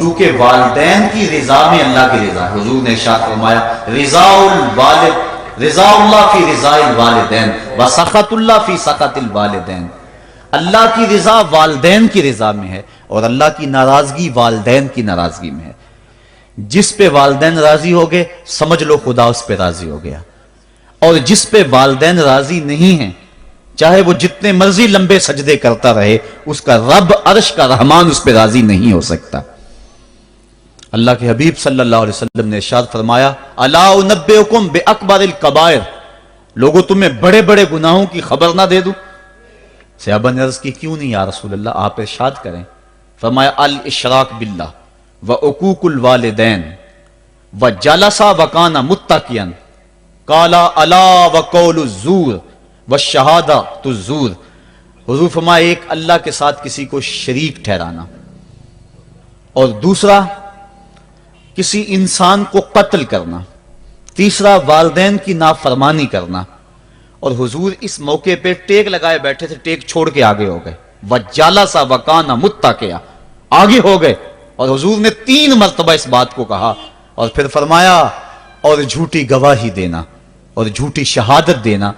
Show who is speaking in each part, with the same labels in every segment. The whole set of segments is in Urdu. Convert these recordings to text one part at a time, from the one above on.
Speaker 1: چونکہ والدین کی رضا میں اللہ کی رضا، حضور نے ارشاد فرمایا رضا اللہ فی رضا الوالدین وسخط اللہ فی سخط الوالدین، اللہ کی رضا والدین کی رضا میں ہے اور اللہ کی ناراضگی والدین کی ناراضگی میں ہے۔ جس پہ والدین راضی ہو گئے سمجھ لو خدا اس پہ راضی ہو گیا، اور جس پہ والدین راضی نہیں ہیں چاہے وہ جتنے مرضی لمبے سجدے کرتا رہے اس کا رب عرش کا رحمان اس پہ راضی نہیں ہو سکتا۔ اللہ کے حبیب صلی اللہ علیہ وسلم نے ارشاد فرمایا الا انبئکم باکبر الکبائر، لوگوں تمہیں بڑے بڑے گناہوں کی خبر نہ دے دوں؟ صحابہ نے عرض کی کیوں نہیں یا رسول اللہ، آپ ارشاد کریں۔ فرمایا الاشراک باللہ وعقوق الوالدین وجلس وکان متکئا قال الا وقول الزور والشہادۃ الزور، حضور فرمایا ایک اللہ کے ساتھ کسی کو شریک ٹھہرانا، اور دوسرا کسی انسان کو قتل کرنا، تیسرا والدین کی نافرمانی کرنا۔ اور حضور اس موقع پہ ٹیک لگائے بیٹھے تھے، ٹیک چھوڑ کے آگے ہو گئے، وجلس وکان متکئا، آگے ہو گئے، اور حضور نے 3 مرتبہ اس بات کو کہا، اور پھر فرمایا اور جھوٹی گواہی دینا اور جھوٹی شہادت دینا۔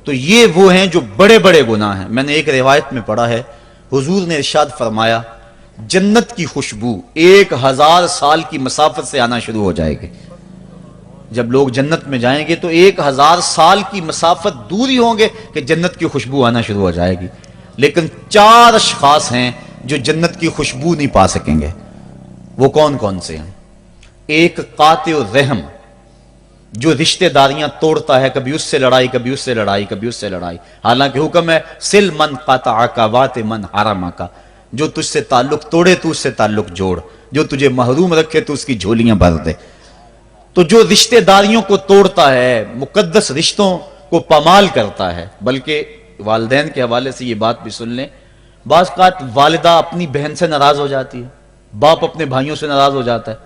Speaker 1: تو یہ وہ ہیں جو بڑے بڑے گناہ ہیں۔ میں نے ایک روایت میں پڑھا ہے حضور نے ارشاد فرمایا جنت کی خوشبو 1000 سال کی مسافت سے آنا شروع ہو جائے گی۔ جب لوگ جنت میں جائیں گے تو 1000 سال کی مسافت دور ہی ہوں گے کہ جنت کی خوشبو آنا شروع ہو جائے گی، لیکن 4 اشخاص ہیں جو جنت کی خوشبو نہیں پا سکیں گے۔ وہ کون کون سے ہیں؟ ایک قاطع الرحم، جو رشتہ داریاں توڑتا ہے، کبھی اس سے لڑائی، کبھی اس سے لڑائی، کبھی اس سے لڑائی، حالانکہ حکم ہے سل من قطعک وات من حرمک، جو تجھ سے تعلق توڑے تو اس سے تعلق جوڑ، جو تجھے محروم رکھے تو اس کی جھولیاں بھر دے۔ تو جو رشتہ داریوں کو توڑتا ہے، مقدس رشتوں کو پامال کرتا ہے، بلکہ والدین کے حوالے سے یہ بات بھی سن لیں، بعض اوقات والدہ اپنی بہن سے ناراض ہو جاتی ہے، باپ اپنے بھائیوں سے ناراض ہو جاتا ہے،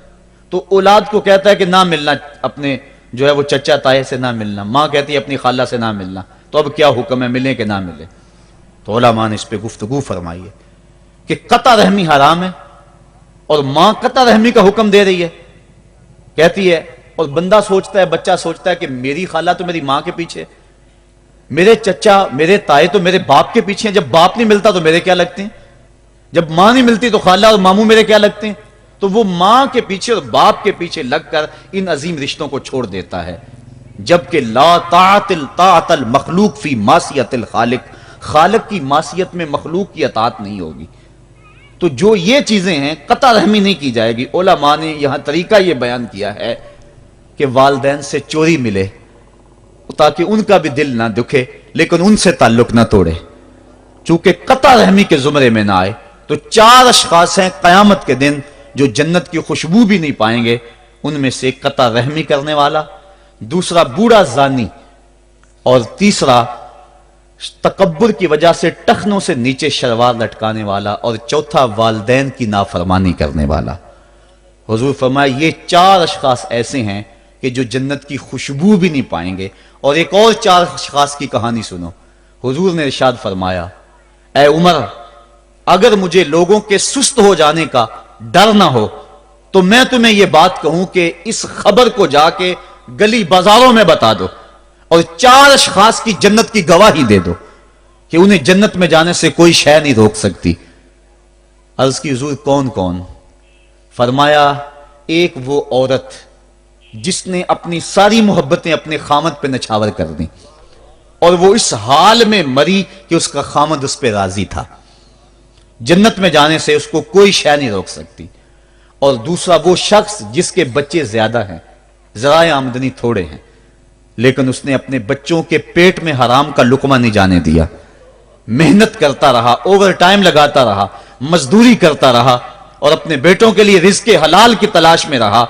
Speaker 1: تو اولاد کو کہتا ہے کہ نہ ملنا، اپنے جو ہے وہ چچا تائے سے نہ ملنا، ماں کہتی ہے اپنی خالہ سے نہ ملنا، تو اب کیا حکم ہے، ملیں کہ نہ ملیں؟ تو علماء نے اس پہ گفتگو فرمائی ہے کہ قطع رحمی حرام ہے، اور ماں قطع رحمی کا حکم دے رہی ہے، کہتی ہے، اور بندہ سوچتا ہے، بچہ سوچتا ہے کہ میری خالہ تو میری ماں کے پیچھے، میرے چچا میرے تائے تو میرے باپ کے پیچھے ہیں، جب باپ نہیں ملتا تو میرے کیا لگتے ہیں، جب ماں نہیں ملتی تو خالہ اور ماموں میرے کیا لگتے ہیں؟ تو وہ ماں کے پیچھے اور باپ کے پیچھے لگ کر ان عظیم رشتوں کو چھوڑ دیتا ہے، جبکہ لا طاعت المخلوق فی معصیت الخالق، خالق کی معصیت میں مخلوق کی اطاعت نہیں ہوگی۔ تو جو یہ چیزیں ہیں قطع رحمی نہیں کی جائے گی۔ علماء نے یہاں طریقہ یہ بیان کیا ہے کہ والدین سے چوری ملے تاکہ ان کا بھی دل نہ دکھے لیکن ان سے تعلق نہ توڑے، چونکہ قطع رحمی کے زمرے میں نہ آئے۔ تو 4 اشخاص ہیں قیامت کے دن جو جنت کی خوشبو بھی نہیں پائیں گے، ان میں سے قطع رحمی کرنے والا، دوسرا بوڑھا زانی، اور تیسرا تکبر کی وجہ سے ٹخنوں سے نیچے شلوار لٹکانے والا، اور چوتھا والدین کی نافرمانی کرنے والا۔ حضور فرمایا یہ 4 اشخاص ایسے ہیں کہ جو جنت کی خوشبو بھی نہیں پائیں گے۔ اور ایک اور 4 اشخاص کی کہانی سنو۔ حضور نے ارشاد فرمایا اے عمر، اگر مجھے لوگوں کے سست ہو جانے کا ڈر نہ ہو تو میں تمہیں یہ بات کہوں کہ اس خبر کو جا کے گلی بازاروں میں بتا دو اور 4 اشخاص کی جنت کی گواہی دے دو کہ انہیں جنت میں جانے سے کوئی شے نہیں روک سکتی۔ عرض کی حضور کون کون؟ فرمایا ایک وہ عورت جس نے اپنی ساری محبتیں اپنے خامد پہ نچھاور کر دیں اور وہ اس حال میں مری کہ اس کا خامد اس پہ راضی تھا، جنت میں جانے سے اس کو کوئی شے نہیں روک سکتی۔ اور دوسرا وہ شخص جس کے بچے زیادہ ہیں، ذرائع آمدنی تھوڑے ہیں، لیکن اس نے اپنے بچوں کے پیٹ میں حرام کا لقمہ نہیں جانے دیا، محنت کرتا رہا، اوور ٹائم لگاتا رہا، مزدوری کرتا رہا اور اپنے بیٹوں کے لیے رزق حلال کی تلاش میں رہا۔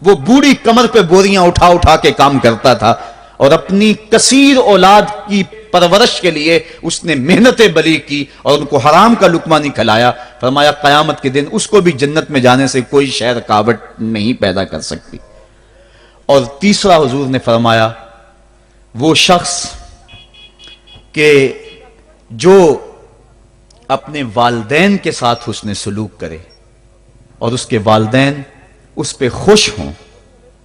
Speaker 1: وہ بوڑھی کمر پہ بوریاں اٹھا اٹھا کے کام کرتا تھا اور اپنی کثیر اولاد کی پرورش کے لیے اس نے محنتیں بلی کی اور ان کو حرام کا لقمہ نہیں کھلایا۔ فرمایا قیامت کے دن اس کو بھی جنت میں جانے سے کوئی شے رکاوٹ نہیں پیدا کر سکتی۔ اور تیسرا حضور نے فرمایا وہ شخص کہ جو اپنے والدین کے ساتھ حسن سلوک کرے اور اس کے والدین اس پہ خوش ہوں،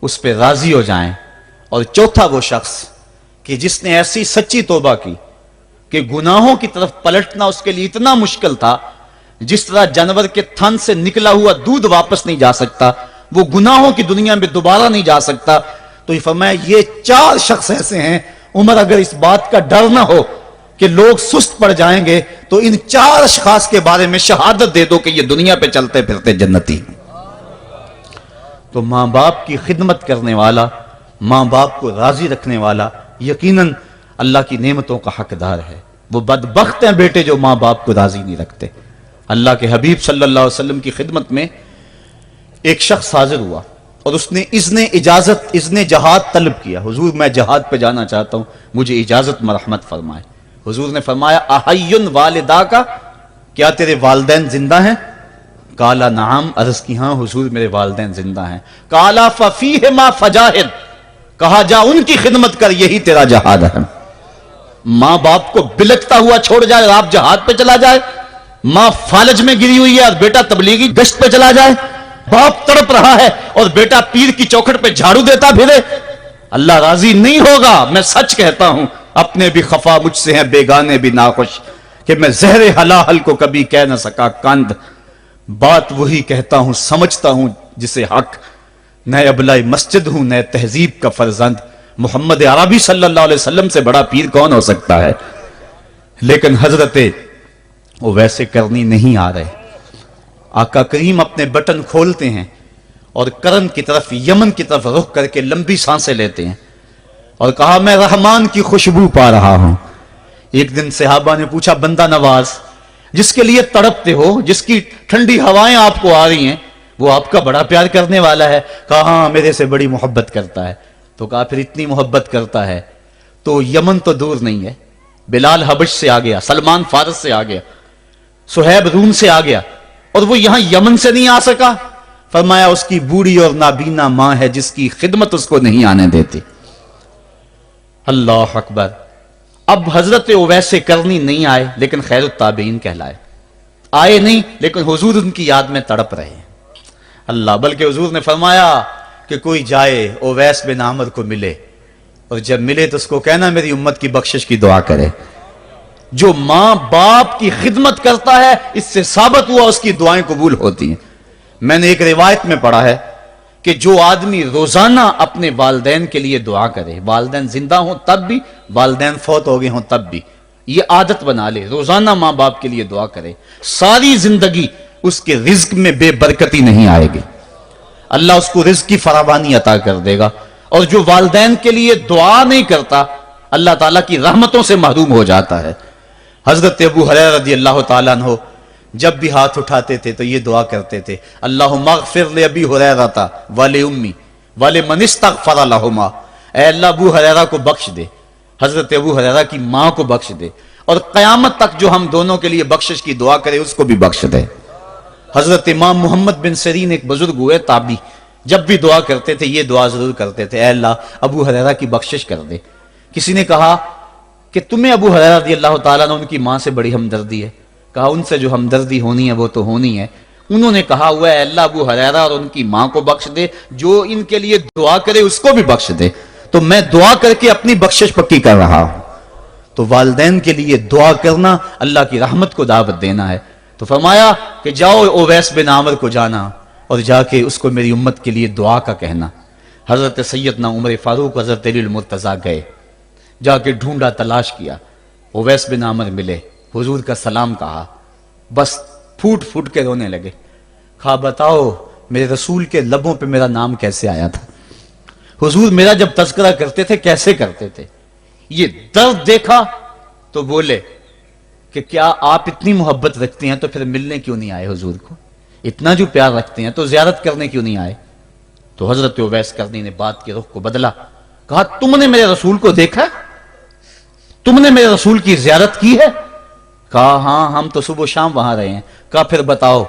Speaker 1: اس پہ راضی ہو جائیں. اور چوتھا وہ شخص کہ جس نے ایسی سچی توبہ کی کہ گناہوں کی طرف پلٹنا اس کے لیے اتنا مشکل تھا، جس طرح جانور کے تھن سے نکلا ہوا دودھ واپس نہیں جا سکتا، وہ گناہوں کی دنیا میں دوبارہ نہیں جا سکتا. تو یہ فرمایا یہ 4 شخص ایسے ہیں. عمر اگر اس بات کا ڈر نہ ہو کہ لوگ سست پڑ جائیں گے تو ان 4 اشخاص کے بارے میں شہادت دے دو کہ یہ دنیا پہ چلتے پھرتے جنتی. تو ماں باپ کی خدمت کرنے والا، ماں باپ کو راضی رکھنے والا یقیناً اللہ کی نعمتوں کا حقدار ہے. وہ بدبخت ہیں بیٹے جو ماں باپ کو راضی نہیں رکھتے. اللہ کے حبیب صلی اللہ علیہ وسلم کی خدمت میں ایک شخص حاضر ہوا اور اس نے اذن جہاد طلب کیا. حضور میں جہاد پہ جانا چاہتا ہوں، مجھے اجازت مرحمت فرمائے. حضور نے فرمایا احیٌ والدا کا، کیا تیرے والدین زندہ ہیں؟ قالا نعم، عرض کی ہاں حضور میرے والدین زندہ ہیں. قالا ففیہما فجاہد، کہا جا ان کی خدمت کر، یہی تیرا جہاد ہے. ماں باپ کو بلکتا ہوا چھوڑ جائے اور آپ جہاد پہ چلا جائے، ماں فالج میں گری ہوئی ہے اور بیٹا تبلیغی گشت پہ چلا جائے، باپ تڑپ رہا ہے اور بیٹا پیر کی چوکھٹ پہ جھاڑو دیتا پھرے، اللہ راضی نہیں ہوگا. میں سچ کہتا ہوں، اپنے بھی خفا مجھ سے ہیں بیگانے بھی ناخوش، کہ میں زہر حلاحل کو کبھی کہہ نہ سکا کند. بات وہی کہتا ہوں سمجھتا ہوں جسے حق، نئے ابلۂ مسجد ہوں نئے تہذیب کا فرزند. محمد عربی صلی اللہ علیہ وسلم سے بڑا پیر کون ہو سکتا ہے؟ لیکن حضرت وہ ویسے کرنی نہیں آ رہے. آقا کریم اپنے بٹن کھولتے ہیں اور کرن کی طرف، یمن کی طرف رخ کر کے لمبی سانسیں لیتے ہیں اور کہا میں رحمان کی خوشبو پا رہا ہوں. ایک دن صحابہ نے پوچھا بندہ نواز جس کے لیے تڑپتے ہو، جس کی ٹھنڈی ہوائیں آپ کو آ رہی ہیں، وہ آپ کا بڑا پیار کرنے والا ہے؟ کہا ہاں میرے سے بڑی محبت کرتا ہے. تو کہا پھر اتنی محبت کرتا ہے تو یمن تو دور نہیں ہے، بلال حبش سے آ گیا، سلمان فارس سے آ گیا، سہیب روم سے آ گیا، اور وہ یہاں یمن سے نہیں آ سکا. فرمایا اس کی بوڑھی اور نابینا ماں ہے جس کی خدمت اس کو نہیں آنے دیتی. اللہ اکبر. اب حضرت اویس کرنی نہیں آئے لیکن خیر التابعین کہلائے. آئے نہیں لیکن حضور ان کی یاد میں تڑپ رہے ہیں. اللہ، بلکہ حضور نے فرمایا کہ کوئی جائے اویس بن عامر کو ملے اور جب ملے تو اس کو کہنا میری امت کی بخشش کی دعا کرے. جو ماں باپ کی خدمت کرتا ہے اس سے ثابت ہوا اس کی دعائیں قبول ہوتی ہیں. میں نے ایک روایت میں پڑھا ہے کہ جو آدمی روزانہ اپنے والدین کے لیے دعا کرے، والدین زندہ ہوں تب بھی، والدین فوت ہو گئے ہوں تب بھی، یہ عادت بنا لے، روزانہ ماں باپ کے لیے دعا کرے، ساری زندگی اس کے رزق میں بے برکتی نہیں آئے گی. اللہ اس کو رزق کی فراوانی عطا کر دے گا. اور جو والدین کے لیے دعا نہیں کرتا اللہ تعالیٰ کی رحمتوں سے محروم ہو جاتا ہے. حضرت ابو ہریرہ رضی اللہ تعالیٰ عنہ جب بھی ہاتھ اٹھاتے تھے تو یہ دعا کرتے تھے، اللہم اغفر لابی ہریرہ ولأمی ولمن استغفر لہما. اے اللہ ابو ہریرہ کو بخش دے، حضرت ابو ہریرہ کی ماں کو بخش دے، اور قیامت تک جو ہم دونوں کے لیے بخشش کی دعا کرے اس کو بھی بخش دے. حضرت امام محمد بن سیرین ایک بزرگ ہوئے تابعی، جب بھی دعا کرتے تھے یہ دعا ضرور کرتے تھے، اے اللہ ابو ہریرہ کی بخشش کر دے. کسی نے کہا کہ تمہیں ابو ہریرہ رضی اللہ تعالیٰ نے ان کی ماں سے بڑی ہمدردی ہے. کہا ان سے جو ہمدردی ہونی ہے وہ تو ہونی ہے. انہوں نے کہا ہوا ہے اللہ ابو ہریرہ اور ان کی ماں کو بخش دے، جو ان کے لیے دعا کرے اس کو بھی بخش دے. تو میں دعا کر کے اپنی بخشش پکی کر رہا ہوں. تو والدین کے لیے دعا کرنا اللہ کی رحمت کو دعوت دینا ہے. تو فرمایا کہ جاؤ اویس بن عامر کو جانا اور جا کے اس کو میری امت کے لیے دعا کا کہنا. حضرت سیدنا عمر فاروق حضرت علی المرتضیٰ گئے، جا کے ڈھونڈا تلاش کیا، اویس بن عامر ملے، حضور کا سلام کہا، بس پھوٹ پھوٹ کے رونے لگے. کہا بتاؤ میرے رسول کے لبوں پہ میرا نام کیسے آیا تھا؟ حضور میرا جب تذکرہ کرتے تھے کیسے کرتے تھے؟ یہ درد دیکھا تو بولے کہ کیا آپ اتنی محبت رکھتے ہیں تو پھر ملنے کیوں نہیں آئے حضور کو؟ اتنا جو پیار رکھتے ہیں تو زیارت کرنے کیوں نہیں آئے؟ تو حضرت اویس کرنی نے بات کے رخ کو بدلا. کہا تم نے میرے رسول کو دیکھا؟ تم نے میرے رسول کی زیارت کی ہے؟ کہا ہاں ہم تو صبح و شام وہاں رہے ہیں. کہا پھر بتاؤ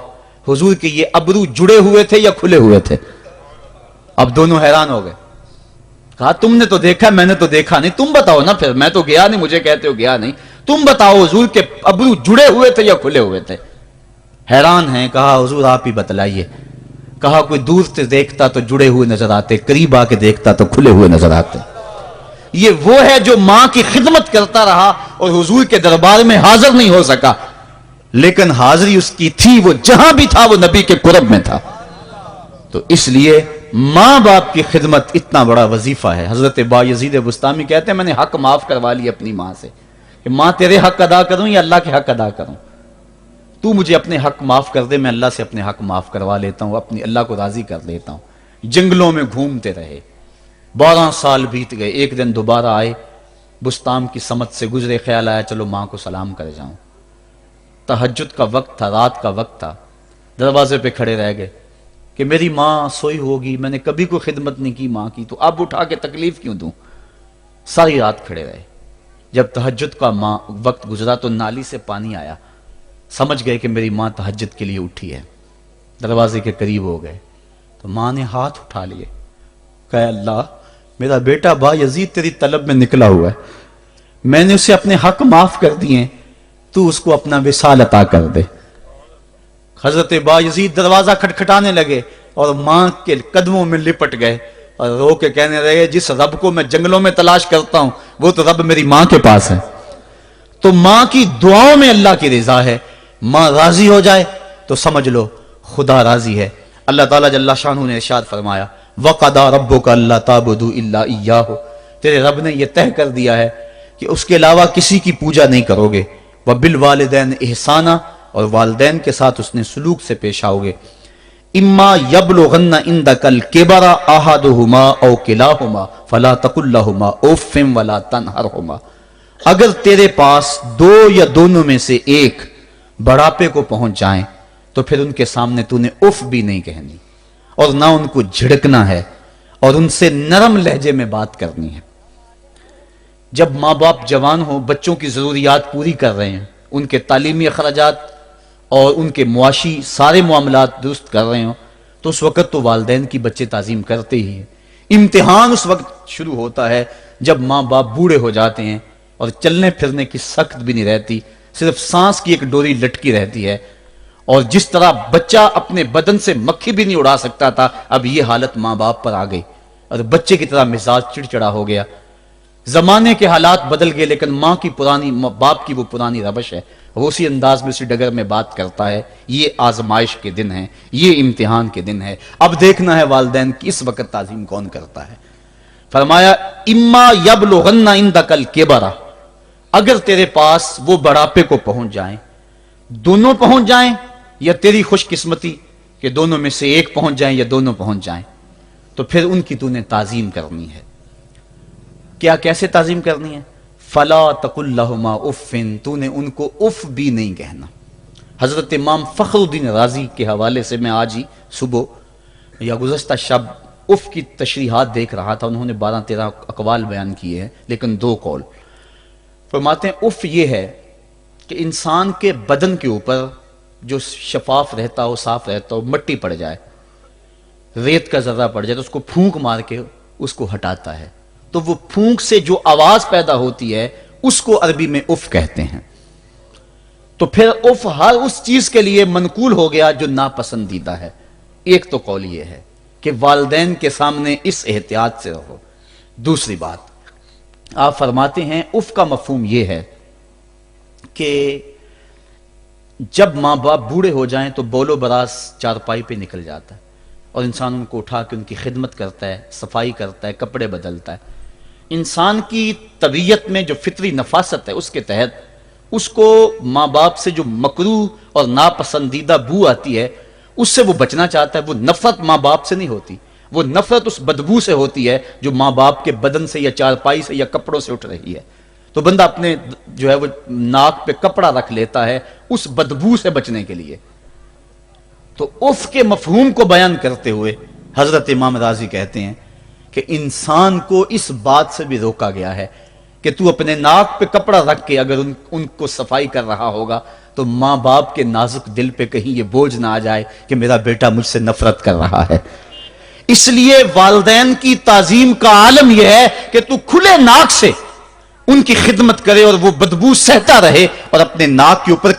Speaker 1: حضور کے یہ ابرو جڑے ہوئے تھے یا کھلے ہوئے تھے؟ اب دونوں حیران ہو گئے. کہا تم نے تو دیکھا میں نے تو دیکھا نہیں، تم بتاؤ نا. پھر میں تو گیا نہیں، مجھے کہتے ہو گیا نہیں، تم بتاؤ حضور کے ابرو جڑے ہوئے تھے یا کھلے ہوئے تھے؟ حیران ہیں. کہا حضور آپ ہی بتلائیے. کہا کوئی دور سے دیکھتا تو جڑے ہوئے نظر آتے، قریب آ کے دیکھتا تو کھلے ہوئے نظر آتے۔ یہ وہ ہے جو ماں کی خدمت کرتا رہا اور حضور کے دربار میں حاضر نہیں ہو سکا، لیکن حاضری اس کی تھی، وہ جہاں بھی تھا وہ نبی کے قرب میں تھا۔ تو اس لیے ماں باپ کی خدمت اتنا بڑا وظیفہ ہے۔ حضرت بایزید بستامی کہتے ہیں میں نے حق معاف کروا لی اپنی ماں سے، کہ ماں تیرے حق ادا کروں یا اللہ کے حق ادا کروں، تو مجھے اپنے حق معاف کر دے، میں اللہ سے اپنے حق معاف کروا لیتا ہوں، اپنی اللہ کو راضی کر لیتا ہوں۔ جنگلوں میں گھومتے رہے، 12 سال بیت گئے، ایک دن دوبارہ آئے، بستام کی سمت سے گزرے، خیال آیا چلو ماں کو سلام کر جاؤں۔ تہجد کا وقت تھا، رات کا وقت تھا، دروازے پہ کھڑے رہ گئے کہ میری ماں سوئی ہوگی، میں نے کبھی کوئی خدمت نہیں کی ماں کی، تو اب اٹھا کے تکلیف کیوں دوں؟ ساری رات کھڑے رہے۔ جب تہجد کا وقت گزرا تو نالی سے پانی آیا، سمجھ گئے کہ میری ماں تہجد کے لیے اٹھی ہے، دروازے کے قریب ہو گئے تو ماں نے ہاتھ اٹھا لیے، کہا اللہ میرا بیٹا بایزید تیری طلب میں نکلا ہوا ہے، میں نے اسے اپنے حق معاف کر دیے، تو اس کو اپنا وصال عطا کر دے۔ حضرت بایزید دروازہ کھٹکھٹانے لگے اور ماں کے قدموں میں لپٹ گئے اور رو کے کہنے لگے جس رب کو میں جنگلوں میں تلاش کرتا ہوں وہ تو رب میری ماں کے پاس ہے۔ تو ماں کی دعاؤں میں اللہ کی رضا ہے، ماں راضی ہو جائے تو سمجھ لو خدا راضی ہے۔ اللہ تعالیٰ جل شانہ نے ارشاد فرمایا وَقَضَىٰ رَبُّكَ أَلَّا تَعْبُدُوا إِلَّا إِيَّاهُ، تیرے رب نے یہ طے کر دیا ہے کہ اس کے علاوہ کسی کی پوجا نہیں کرو گے، وَبِالْوَالِدَيْنِ إِحْسَانًا، اور والدین کے ساتھ اس نے سلوک سے پیش آؤ گے۔ اِمَّا يَبْلُغَنَّ عِندَكَ الْكِبَرَ أَحَدُهُمَا أَوْ كِلَاهُمَا فَلَا تَقُل لَّهُمَا أُفٍّ وَلَا تَنْهَرْهُمَا، اگر تیرے پاس دو یا دونوں میں سے ایک بڑھاپے کو پہنچ جائیں تو پھر ان کے سامنے تو نے اف بھی نہیں کہنی اور نہ ان کو جھڑکنا ہے اور ان سے نرم لہجے میں بات کرنی ہے۔ جب ماں باپ جوان ہو، بچوں کی ضروریات پوری کر رہے ہیں، ان کے تعلیمی اخراجات اور ان کے معاشی سارے معاملات درست کر رہے ہوں، تو اس وقت تو والدین کی بچے تعظیم کرتے ہی ہیں۔ امتحان اس وقت شروع ہوتا ہے جب ماں باپ بوڑھے ہو جاتے ہیں اور چلنے پھرنے کی سخت بھی نہیں رہتی، صرف سانس کی ایک ڈوری لٹکی رہتی ہے، اور جس طرح بچہ اپنے بدن سے مکھی بھی نہیں اڑا سکتا تھا، اب یہ حالت ماں باپ پر آ گئی اور بچے کی طرح مزاج چڑچڑا ہو گیا۔ زمانے کے حالات بدل گئے لیکن باپ کی وہ پرانی روش ہے، وہ اسی انداز میں اسی ڈگر میں بات کرتا ہے۔ یہ آزمائش کے دن ہیں، یہ امتحان کے دن ہے، اب دیکھنا ہے والدین کی اس وقت تعظیم کون کرتا ہے۔ فرمایا اما یبلغن عندک الکبر، اگر تیرے پاس وہ بڑھاپے کو پہنچ جائیں، دونوں پہنچ جائیں یا تیری خوش قسمتی کہ دونوں میں سے ایک پہنچ جائیں یا دونوں پہنچ جائیں، تو پھر ان کی تو نے تعظیم کرنی ہے۔ کیا کیسے تعظیم کرنی ہے؟ فلا تقل لہما اف، تو نے ان کو اف بھی نہیں کہنا۔ حضرت امام فخر الدین رازی کے حوالے سے میں آج ہی صبح یا گزشتہ شب اف کی تشریحات دیکھ رہا تھا، انہوں نے 12-13 اقوال بیان کیے ہیں لیکن 2 قول فرماتے ہیں۔ اف یہ ہے کہ انسان کے بدن کے اوپر جو شفاف رہتا ہو، صاف رہتا ہو، مٹی پڑ جائے، ریت کا ذرہ پڑ جائے تو اس کو پھونک مار کے اس کو ہٹاتا ہے، تو وہ پھونک سے جو آواز پیدا ہوتی ہے اس کو عربی میں اف کہتے ہیں۔ تو پھر اف ہر اس چیز کے لیے منقول ہو گیا جو ناپسندیدہ ہے۔ ایک تو قول یہ ہے کہ والدین کے سامنے اس احتیاط سے رہو۔ دوسری بات آپ فرماتے ہیں اف کا مفہوم یہ ہے کہ جب ماں باپ بوڑھے ہو جائیں تو بول و براز چارپائی پہ نکل جاتا ہے اور انسان ان کو اٹھا کے ان کی خدمت کرتا ہے، صفائی کرتا ہے، کپڑے بدلتا ہے۔ انسان کی طبیعت میں جو فطری نفاست ہے اس کے تحت اس کو ماں باپ سے جو مکروہ اور ناپسندیدہ بو آتی ہے اس سے وہ بچنا چاہتا ہے۔ وہ نفرت ماں باپ سے نہیں ہوتی، وہ نفرت اس بدبو سے ہوتی ہے جو ماں باپ کے بدن سے یا چارپائی سے یا کپڑوں سے اٹھ رہی ہے۔ تو بندہ اپنے جو ہے وہ ناک پہ کپڑا رکھ لیتا ہے اس بدبو سے بچنے کے لیے۔ تو اف کے مفہوم کو بیان کرتے ہوئے حضرت امام رازی کہتے ہیں کہ انسان کو اس بات سے بھی روکا گیا ہے کہ تو اپنے ناک پہ کپڑا رکھ کے اگر ان کو صفائی کر رہا ہوگا تو ماں باپ کے نازک دل پہ کہیں یہ بوجھ نہ آ جائے کہ میرا بیٹا مجھ سے نفرت کر رہا ہے۔ اس لیے والدین کی تعظیم کا عالم یہ ہے کہ تو کھلے ناک سے ان کی خدمت کرے اور وہ بدبو سہتا رہے اور اپنے ناک کے اوپر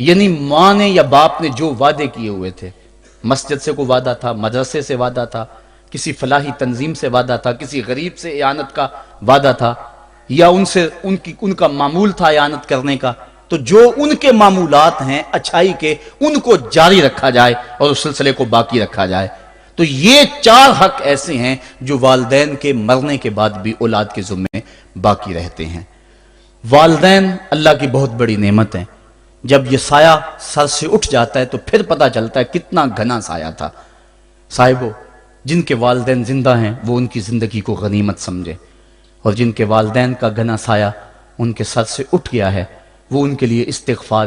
Speaker 1: یعنی ماں نے یا باپ نے جو وعدے کیے ہوئے تھے، مسجد سے کوئی وعدہ تھا، مدرسے سے وعدہ تھا، کسی فلاحی تنظیم سے وعدہ تھا، کسی غریب سے اعانت کا وعدہ تھا، یا ان کا معمول تھا اعانت کرنے کا، تو جو ان کے معمولات ہیں اچھائی کے، ان کو جاری رکھا جائے اور اس سلسلے کو باقی رکھا جائے۔ تو یہ 4 حق ایسے ہیں جو والدین کے مرنے کے بعد بھی اولاد کے ذمے باقی رہتے ہیں۔ والدین اللہ کی بہت بڑی نعمت ہیں۔ جب یہ سایہ سر سے اٹھ جاتا ہے تو پھر پتہ چلتا ہے کتنا گھنا سایہ تھا۔ صاحبو، جن کے والدین زندہ ہیں وہ ان کی زندگی کو غنیمت سمجھے، اور جن کے والدین کا گھنا سایہ ان کے سر سے اٹھ گیا ہے وہ ان کے لیے استغفار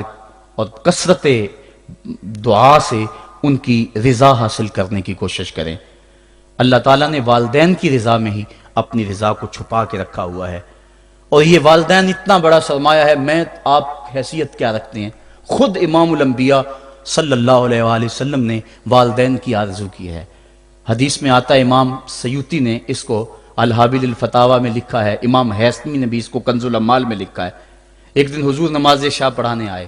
Speaker 1: اور کثرت دعا سے ان کی رضا حاصل کرنے کی کوشش کریں۔ اللہ تعالیٰ نے والدین کی رضا میں ہی اپنی رضا کو چھپا کے رکھا ہوا ہے، اور یہ والدین اتنا بڑا سرمایہ ہے۔ میں آپ حیثیت کیا رکھتے ہیں؟ خود امام الانبیاء صلی اللہ علیہ وآلہ وسلم نے والدین کی آرزو کی ہے۔ حدیث میں آتا ہے، امام سیوطی نے اس کو الحابل الفتاوی میں لکھا ہے، امام حیثمی نے بھی اس کو کنز الاموال میں لکھا ہے۔ ایک دن حضور نماز عشاء پڑھانے آئے،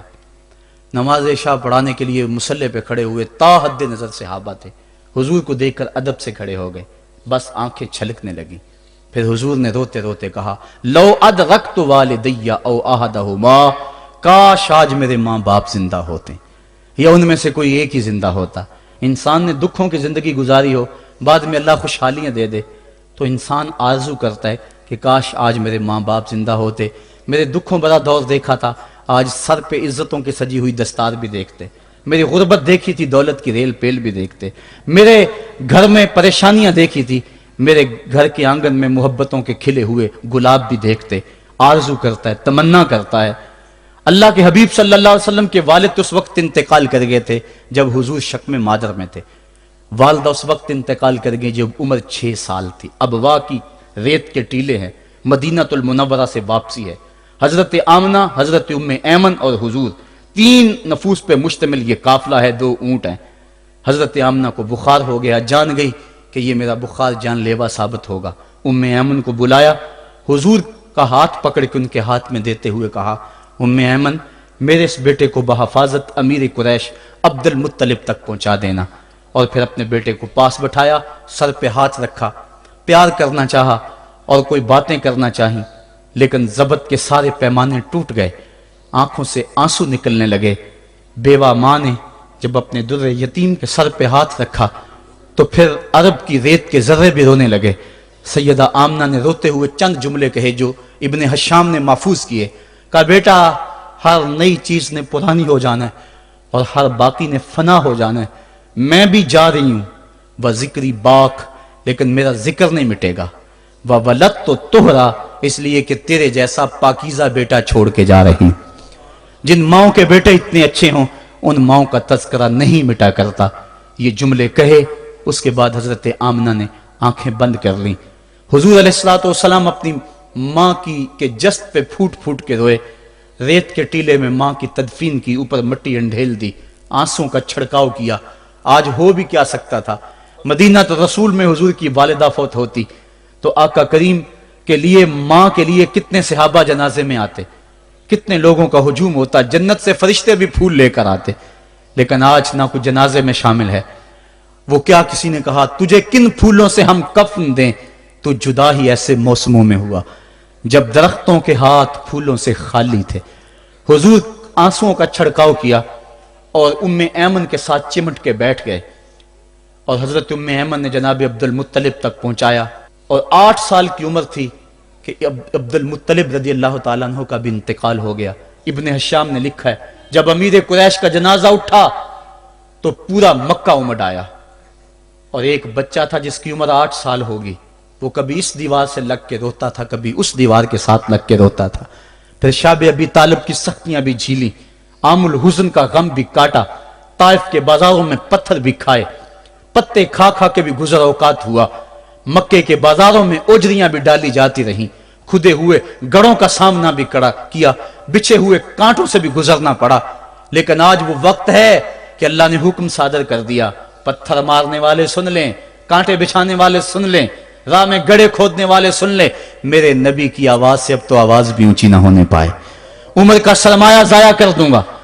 Speaker 1: نماز عشاء پڑھانے کے لیے مصلی پہ کھڑے ہوئے، تا حد نظر صحابہ تھے، حضور کو دیکھ کر ادب سے کھڑے ہو گئے، بس آنکھیں چھلکنے لگی۔ پھر حضور نے روتے روتے کہا، لو ادرکت والدی او احدہما، کاش آج میرے ماں باپ زندہ ہوتے، یا ان میں سے کوئی ایک ہی زندہ ہوتا۔ انسان نے دکھوں کی زندگی گزاری ہو، بعد میں اللہ خوشحالیاں دے دے، تو انسان آرزو کرتا ہے کہ کاش آج میرے ماں باپ زندہ ہوتے، میرے دکھوں بڑا دور دیکھا تھا، آج سر پہ عزتوں کی سجی ہوئی دستار بھی دیکھتے، میری غربت دیکھی تھی، دولت کی ریل پیل بھی دیکھتے، میرے گھر میں پریشانیاں دیکھی تھی، میرے گھر کے آنگن میں محبتوں کے کھلے ہوئے گلاب بھی دیکھتے۔ آرزو کرتا ہے، تمنا کرتا ہے۔ اللہ کے حبیب صلی اللہ علیہ وسلم کے والد اس وقت انتقال کر گئے تھے جب حضور شکم مادر میں تھے، والدہ اس وقت انتقال کر گئی جب عمر 6 سال تھی۔ ابوا کی ریت کے ٹیلے ہیں، مدینہ المنورہ سے واپسی ہے، حضرت آمنہ، حضرت ام ایمن اور حضور، 3 نفوس پہ مشتمل یہ قافلہ ہے، 2 اونٹ ہیں۔ حضرت آمنہ کو بخار ہو گیا، جان گئی کہ یہ میرا بخار جان لیوا ثابت ہوگا۔ ام ایمن کو بلایا، حضور کا ہاتھ پکڑ کے ان کے ہاتھ میں دیتے ہوئے کہا، ام ایمن، میرے اس بیٹے کو بحفاظت امیر قریش عبد المطلب تک پہنچا دینا۔ اور پھر اپنے بیٹے کو پاس بٹھایا، سر پہ ہاتھ رکھا، پیار کرنا چاہا اور کوئی باتیں کرنا چاہیں، لیکن ضبط کے سارے پیمانے ٹوٹ گئے، آنکھوں سے آنسو نکلنے لگے۔ بیوہ ماں نے جب اپنے در یتیم کے سر پہ ہاتھ رکھا تو پھر عرب کی ریت کے ذرے بھی رونے لگے۔ سیدہ آمنہ نے روتے ہوئے چند جملے کہے جو ابن حشام نے محفوظ کیے، کہا، بیٹا، ہر نئی چیز نے پرانی ہو جانا ہے اور ہر باقی نے فنا ہو جانا ہے، میں بھی جا رہی ہوں، وذکری باق، لیکن میرا ذکر نہیں مٹے گا، وولدت طہرا، اس لیے کہ تیرے جیسا پاکیزہ بیٹا چھوڑ کے جا رہی ہوں۔ جن ماؤں کے بیٹے اتنے اچھے ہوں ان ماؤں کا تذکرہ نہیں مٹا کرتا۔ یہ جملے کہے، اس کے بعد حضرت آمنہ نے آنکھیں بند کر لیں۔ حضور علیہ السلام اپنی ماں کے جسد پہ پھوٹ پھوٹ کے روئے، ریت کے ٹیلے میں ماں کی تدفین کی، اوپر مٹی انڈھیل دی، آنسوں کا چھڑکاؤ کیا۔ آج ہو بھی کیا سکتا تھا؟ مدینہ تو رسول میں حضور کی والدہ فوت ہوتی تو آقا کریم کے لیے، ماں کے لیے کتنے صحابہ جنازے میں آتے، کتنے لوگوں کا ہجوم ہوتا، جنت سے فرشتے بھی پھول لے کر آتے، لیکن آج نہ کوئی جنازے میں شامل ہے۔ وہ کیا کسی نے کہا، تجھے کن پھولوں سے ہم کفن دیں؟ تو جدا ہی ایسے موسموں میں ہوا جب درختوں کے ہاتھ پھولوں سے خالی تھے۔ حضور آنسوؤں کا چھڑکاؤ کیا اور ام ایمن کے ساتھ چمٹ کے بیٹھ گئے، اور حضرت ام ایمن نے جناب عبد المطلب تک پہنچایا، اور 8 سال کی عمر تھی کہ عبد المطلب رضی اللہ تعالیٰ عنہ کا بھی انتقال ہو گیا۔ ابن حشام نے لکھا ہے، جب امیر قریش کا جنازہ اٹھا تو پورا مکہ امڈ آیا، اور ایک بچہ تھا جس کی عمر 8 سال ہوگی، وہ کبھی اس دیوار سے لگ کے روتا تھا، کبھی اس دیوار کے ساتھ لگ کے روتا تھا۔ پھر شاب ابی طالب کی سختیاں بھی جھیلی، عام الحزن کا غم بھی کاٹا، طائف کے بازاروں میں پتھر بھی کھائے، پتے کھا کھا کے بھی گزر اوقات ہوا، مکے کے بازاروں میں اوجریاں بھی ڈالی جاتی رہیں، کھدے ہوئے گڑوں کا سامنا بھی کیا، بچھے ہوئے کانٹوں سے بھی گزرنا پڑا۔ لیکن آج وہ وقت ہے کہ اللہ نے حکم صادر کر دیا، پتھر مارنے والے سن لیں، کانٹے بچھانے والے سن لیں، راہ میں گڑے کھودنے والے سن لیں، میرے نبی کی آواز سے اب تو آواز بھی اونچی نہ ہونے پائے، عمر کا سرمایہ ضائع کر دوں گا،